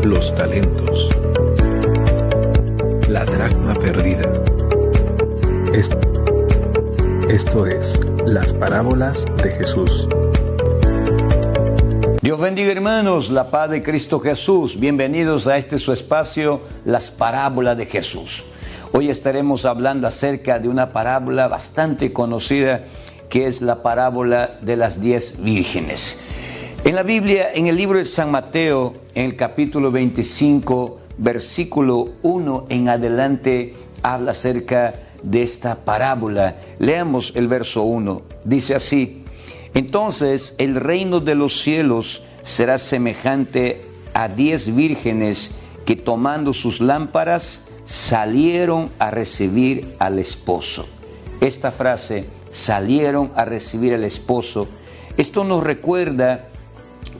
los talentos, la dracma perdida. Esto es las parábolas de Jesús. Dios bendiga, hermanos, la paz de Cristo Jesús. Bienvenidos a este su espacio, las parábolas de Jesús. Hoy estaremos hablando acerca de una parábola bastante conocida, que es la parábola de las 10 vírgenes. En la Biblia, en el libro de San Mateo, en el capítulo 25, versículo 1 en adelante, habla acerca de esta parábola. Leamos el verso 1. Dice así: entonces el reino de los cielos será semejante a 10 vírgenes que, tomando sus lámparas, salieron a recibir al esposo. Esta frase, salieron a recibir al esposo, esto nos recuerda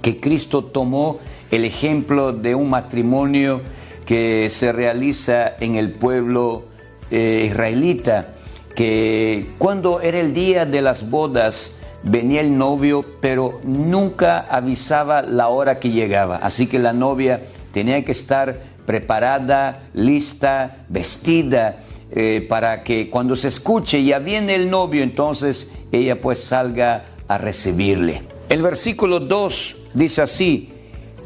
que Cristo tomó el ejemplo de un matrimonio que se realiza en el pueblo israelita, que cuando era el día de las bodas venía el novio, pero nunca avisaba la hora que llegaba. Así que la novia tenía que estar preparada, lista, vestida, para que cuando se escuche ya viene el novio, entonces ella pues salga a recibirle. El versículo 2 dice así,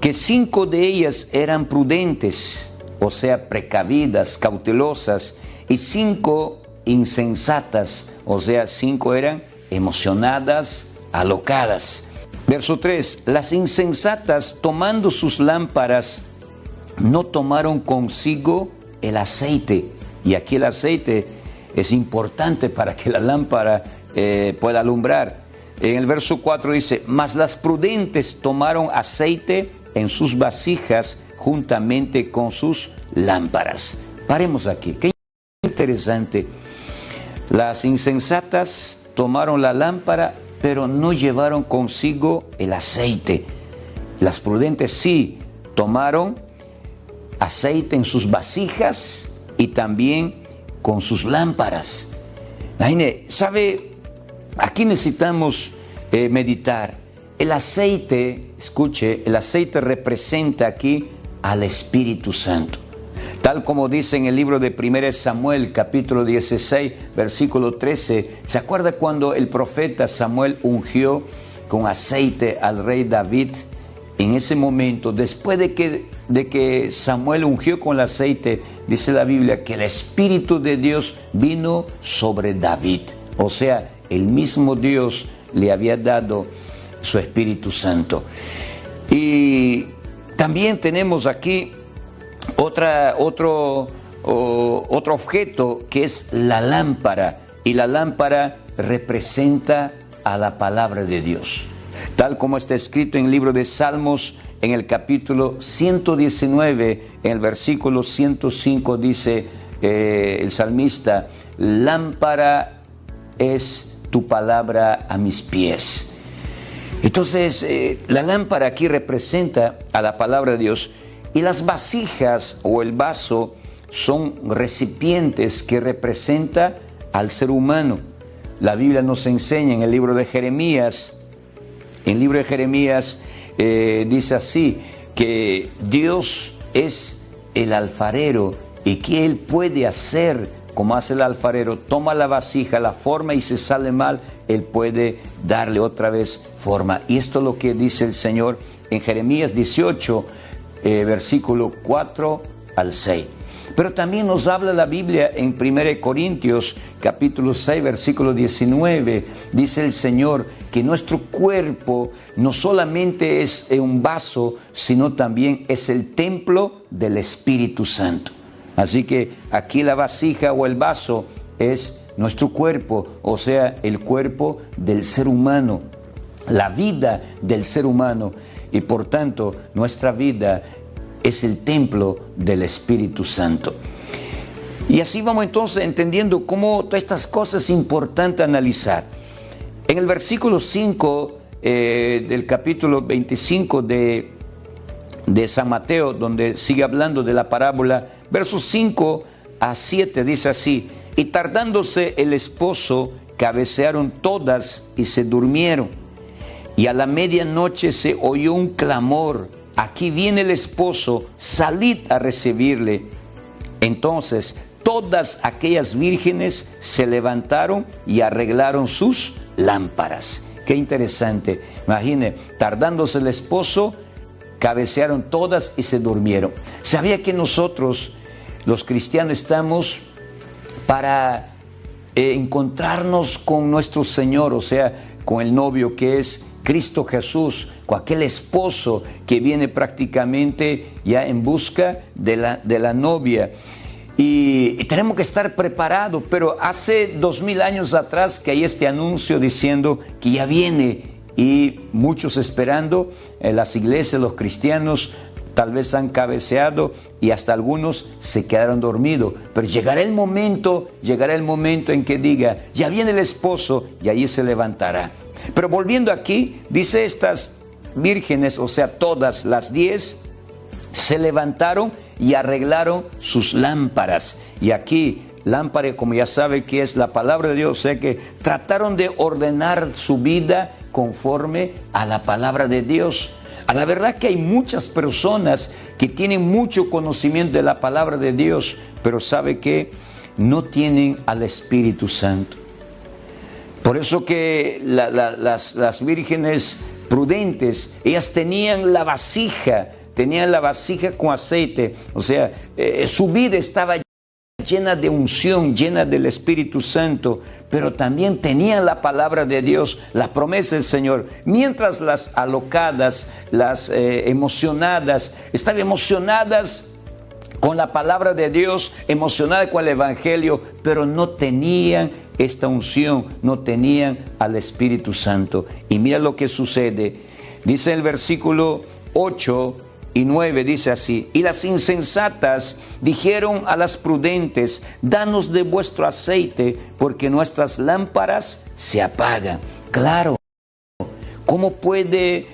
que 5 de ellas eran prudentes, o sea, precavidas, cautelosas, y 5 insensatas, o sea, 5 eran emocionadas, alocadas. Verso 3, las insensatas, tomando sus lámparas, no tomaron consigo el aceite. Y aquí el aceite es importante para que la lámpara pueda alumbrar. En el verso 4 dice, mas las prudentes tomaron aceite en sus vasijas juntamente con sus lámparas. Paremos aquí. Qué interesante. Las insensatas tomaron la lámpara, pero no llevaron consigo el aceite. Las prudentes sí tomaron aceite en sus vasijas y también con sus lámparas. Imagine, ¿sabe? Aquí necesitamos meditar. El aceite, escuche, el aceite representa aquí al Espíritu Santo. Tal como dice en el libro de 1 Samuel, capítulo 16, versículo 13. ¿Se acuerda cuando el profeta Samuel ungió con aceite al rey David? En ese momento, después de que Samuel ungió con el aceite, dice la Biblia que el Espíritu de Dios vino sobre David. O sea, el mismo Dios le había dado su Espíritu Santo. Y también tenemos aquí otro objeto, que es la lámpara. Y la lámpara representa a la palabra de Dios. Tal como está escrito en el libro de Salmos, en el capítulo 119, en el versículo 105, dice el salmista, lámpara es tu palabra a mis pies. Entonces, la lámpara aquí representa a la palabra de Dios, y las vasijas o el vaso son recipientes que representan al ser humano. La Biblia nos enseña en el libro de Jeremías, dice así, que Dios es el alfarero y que Él puede hacer como hace el alfarero, toma la vasija, la forma y si sale mal, Él puede darle otra vez forma. Y esto es lo que dice el Señor en Jeremías 18, versículo 4 al 6. Pero también nos habla la Biblia en 1 Corintios, capítulo 6, versículo 19. Dice el Señor que nuestro cuerpo no solamente es un vaso, sino también es el templo del Espíritu Santo. Así que aquí la vasija o el vaso es nuestro cuerpo, o sea, el cuerpo del ser humano, la vida del ser humano, y por tanto nuestra vida es el templo del Espíritu Santo. Y así vamos entonces entendiendo cómo todas estas cosas es importante analizar. En el versículo 5 del capítulo 25 de San Mateo, donde sigue hablando de la parábola, versos 5 a 7 dice así: y tardándose el esposo, cabecearon todas y se durmieron. Y a la medianoche se oyó un clamor: aquí viene el esposo, salid a recibirle. Entonces todas aquellas vírgenes se levantaron y arreglaron sus lámparas. Qué interesante. Imagine, tardándose el esposo, cabecearon todas y se durmieron. ¿Sabía que nosotros, los cristianos, estamos para encontrarnos con nuestro Señor, o sea, con el novio que es Cristo Jesús, con aquel esposo que viene prácticamente ya en busca de la novia? Y tenemos que estar preparados, pero hace 2000 años atrás que hay este anuncio diciendo que ya viene, y muchos esperando, las iglesias, los cristianos tal vez han cabeceado y hasta algunos se quedaron dormidos, pero llegará el momento en que diga, ya viene el esposo, y ahí se levantará. Pero volviendo aquí, dice estas vírgenes, o sea, todas las 10, se levantaron y arreglaron sus lámparas. Y aquí, lámpara, como ya sabe que es la palabra de Dios, o sea que trataron de ordenar su vida conforme a la palabra de Dios. A la verdad que hay muchas personas que tienen mucho conocimiento de la palabra de Dios, pero sabe que no tienen al Espíritu Santo. Por eso que las vírgenes prudentes, ellas tenían la vasija con aceite, o sea, su vida estaba llena de unción, llena del Espíritu Santo, pero también tenían la palabra de Dios, la promesa del Señor. Mientras las alocadas, las emocionadas, estaban emocionadas con la palabra de Dios, emocionadas con el Evangelio, pero no tenían esta unción, no tenían al Espíritu Santo. Y mira lo que sucede. Dice el versículo 8 y 9, dice así: y las insensatas dijeron a las prudentes, danos de vuestro aceite, porque nuestras lámparas se apagan. Claro, ¿cómo puede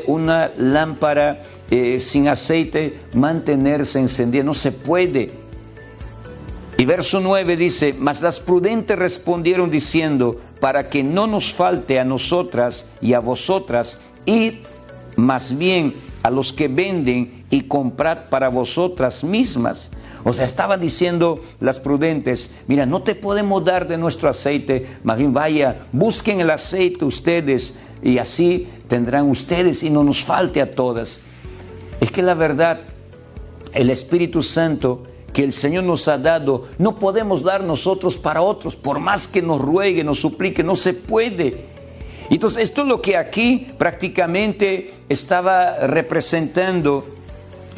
una lámpara sin aceite mantenerse encendida? No se puede. Y verso 9 dice, mas las prudentes respondieron diciendo, para que no nos falte a nosotras y a vosotras, id más bien a los que venden y comprad para vosotras mismas. O sea, estaban diciendo las prudentes, mira, no te podemos dar de nuestro aceite, más bien vaya, busquen el aceite ustedes, y así tendrán ustedes y no nos falte a todas. Es que la verdad, el Espíritu Santo que el Señor nos ha dado, no podemos dar nosotros para otros, por más que nos ruegue, nos suplique, no se puede. Entonces, esto es lo que aquí prácticamente estaba representando,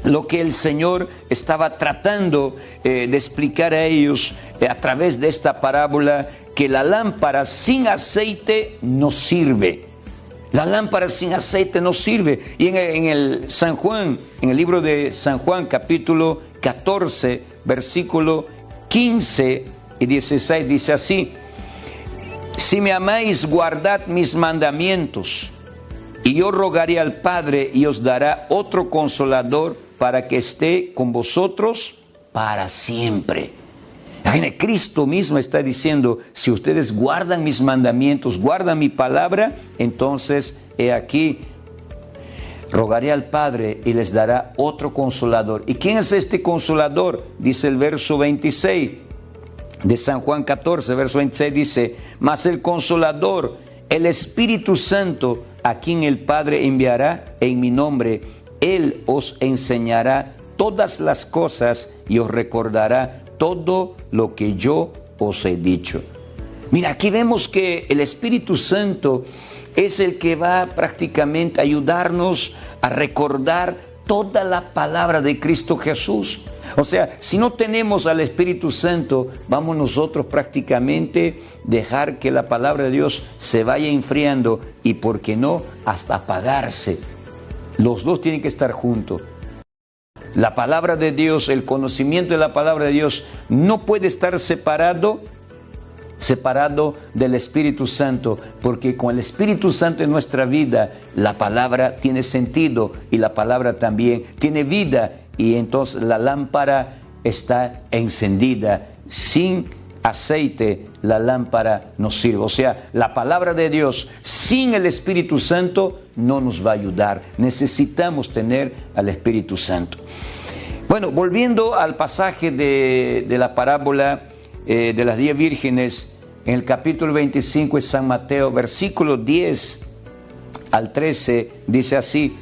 lo que el Señor estaba tratando de explicar a ellos a través de esta parábola, que la lámpara sin aceite no sirve. La lámpara sin aceite no sirve. Y en el San Juan, en el libro de San Juan, capítulo 14, versículo 15 y 16, dice así: si me amáis, guardad mis mandamientos, y yo rogaré al Padre y os dará otro consolador para que esté con vosotros para siempre. Cristo mismo está diciendo, si ustedes guardan mis mandamientos, guardan mi palabra, entonces he aquí, rogaré al Padre y les dará otro consolador. ¿Y quién es este consolador? Dice el verso 26 de San Juan 14, verso 26 dice, mas el consolador, el Espíritu Santo, a quien el Padre enviará en mi nombre, Él os enseñará todas las cosas y os recordará todo lo que yo os he dicho. Mira, aquí vemos que el Espíritu Santo es el que va prácticamente a ayudarnos a recordar toda la palabra de Cristo Jesús. O sea, si no tenemos al Espíritu Santo, vamos nosotros prácticamente dejar que la palabra de Dios se vaya enfriando y, ¿por qué no?, hasta apagarse. Los dos tienen que estar juntos. La palabra de Dios, el conocimiento de la palabra de Dios no puede estar separado del Espíritu Santo, porque con el Espíritu Santo en nuestra vida, la palabra tiene sentido y la palabra también tiene vida, y entonces la lámpara está encendida. Sin aceite, la lámpara no sirve. O sea, la palabra de Dios sin el Espíritu Santo no nos va a ayudar. Necesitamos tener al Espíritu Santo. Bueno, volviendo al pasaje de la parábola de las 10 vírgenes, en el capítulo 25 de San Mateo, versículo 10 al 13, dice así: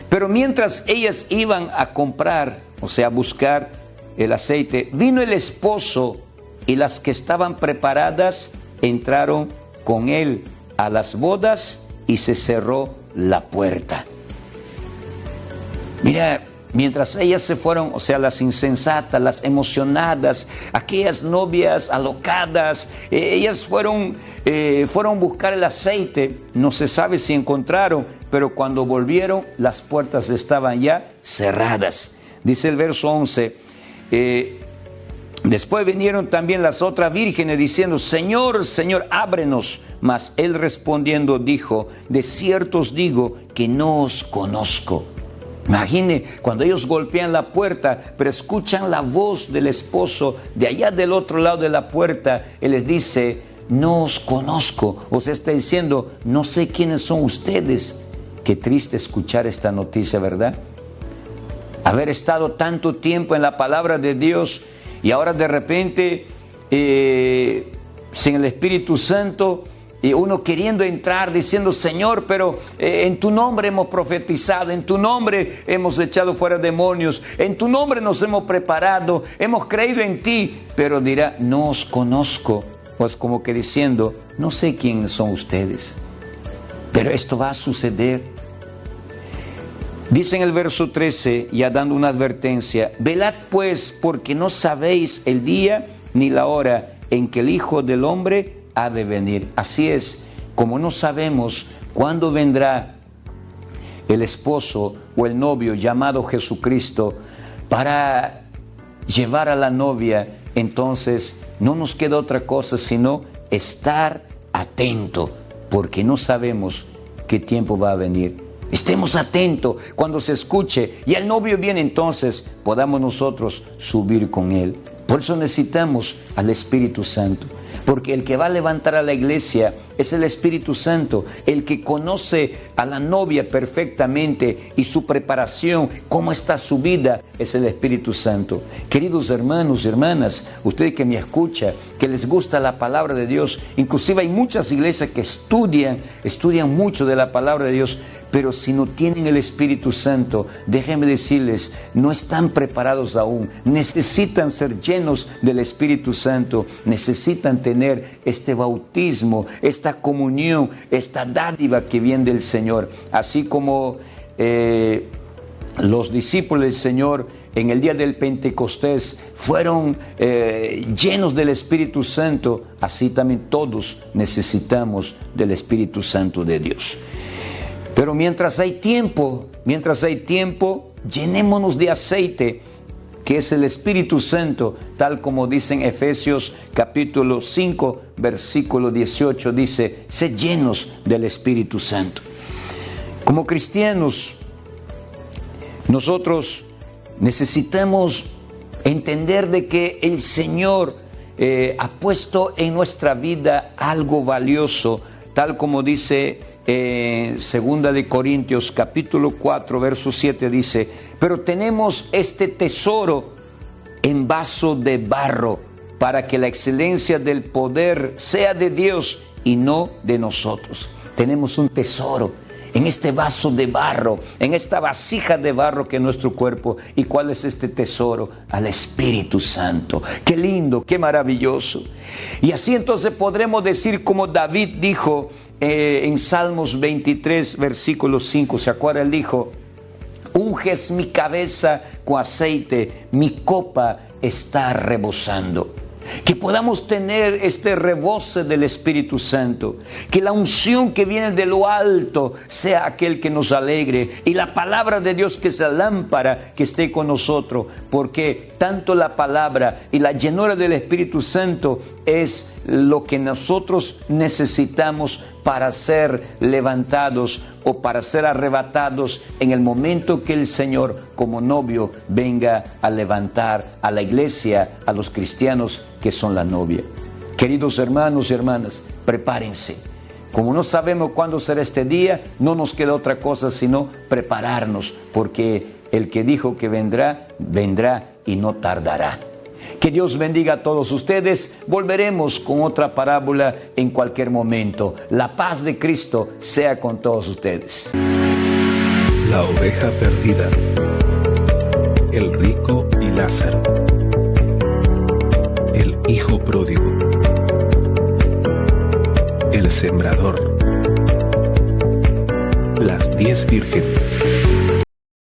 pero mientras ellas iban a comprar, o sea, a buscar el aceite, vino el esposo, y las que estaban preparadas entraron con él a las bodas y se cerró la puerta. Mira, mientras ellas se fueron, o sea, las insensatas, las emocionadas, aquellas novias alocadas, ellas fueron a buscar el aceite. No se sabe si encontraron, pero cuando volvieron, las puertas estaban ya cerradas. Dice el verso 11, después vinieron también las otras vírgenes diciendo: Señor, Señor, ábrenos. Mas él respondiendo dijo: de cierto os digo que no os conozco. Imagine cuando ellos golpean la puerta, pero escuchan la voz del esposo de allá del otro lado de la puerta. Él les dice: no os conozco. O sea, está diciendo: no sé quiénes son ustedes. Qué triste escuchar esta noticia, ¿verdad? Haber estado tanto tiempo en la palabra de Dios y ahora de repente sin el Espíritu Santo, y uno queriendo entrar diciendo: Señor, pero en tu nombre hemos profetizado, en tu nombre hemos echado fuera demonios, en tu nombre nos hemos preparado, hemos creído en ti. Pero dirá: no os conozco. Pues como que diciendo: no sé quiénes son ustedes. Pero esto va a suceder. Dice en el verso 13, ya dando una advertencia: velad pues, porque no sabéis el día ni la hora en que el Hijo del Hombre ha de venir. Así es, como no sabemos cuándo vendrá el esposo o el novio llamado Jesucristo para llevar a la novia, entonces no nos queda otra cosa sino estar atento, porque no sabemos qué tiempo va a venir. Estemos atentos cuando se escuche y el novio viene, entonces podamos nosotros subir con él. Por eso necesitamos al Espíritu Santo, porque el que va a levantar a la iglesia es el Espíritu Santo, el que conoce a la novia perfectamente y su preparación, cómo está su vida, es el Espíritu Santo. Queridos hermanos y hermanas, ustedes que me escuchan, que les gusta la palabra de Dios, inclusive hay muchas iglesias que estudian mucho de la palabra de Dios, pero si no tienen el Espíritu Santo, déjenme decirles, no están preparados aún. Necesitan ser llenos del Espíritu Santo, necesitan tener este bautismo, esta comunión, esta dádiva que viene del Señor. Así como los discípulos del Señor en el día del Pentecostés fueron llenos del Espíritu Santo, así también todos necesitamos del Espíritu Santo de Dios. Pero mientras hay tiempo, llenémonos de aceite, que es el Espíritu Santo, tal como dice en Efesios capítulo 5, versículo 18, dice: sed llenos del Espíritu Santo. Como cristianos, nosotros necesitamos entender de que el Señor ha puesto en nuestra vida algo valioso, tal como dice Segunda de Corintios capítulo 4 verso 7, dice: pero tenemos este tesoro en vaso de barro, para que la excelencia del poder sea de Dios y no de nosotros. Tenemos un tesoro en este vaso de barro, en esta vasija de barro que es nuestro cuerpo. ¿Y cuál es este tesoro? Al Espíritu Santo. ¡Qué lindo, qué maravilloso! Y así entonces podremos decir como David dijo en Salmos 23, versículo 5, ¿se acuerda? Él dijo: unges mi cabeza con aceite, mi copa está rebosando. Que podamos tener este rebose del Espíritu Santo, que la unción que viene de lo alto sea aquel que nos alegre, y la palabra de Dios que es la lámpara que esté con nosotros, porque tanto la palabra y la llenura del Espíritu Santo es lo que nosotros necesitamos para ser levantados o para ser arrebatados en el momento que el Señor como novio venga a levantar a la iglesia, a los cristianos que son la novia. Queridos hermanos y hermanas, prepárense. Como no sabemos cuándo será este día, no nos queda otra cosa sino prepararnos, porque el que dijo que vendrá, vendrá y no tardará. Que Dios bendiga a todos ustedes. Volveremos con otra parábola en cualquier momento. La paz de Cristo sea con todos ustedes. La oveja perdida, el rico y Lázaro, el hijo pródigo, el sembrador, las 10 vírgenes.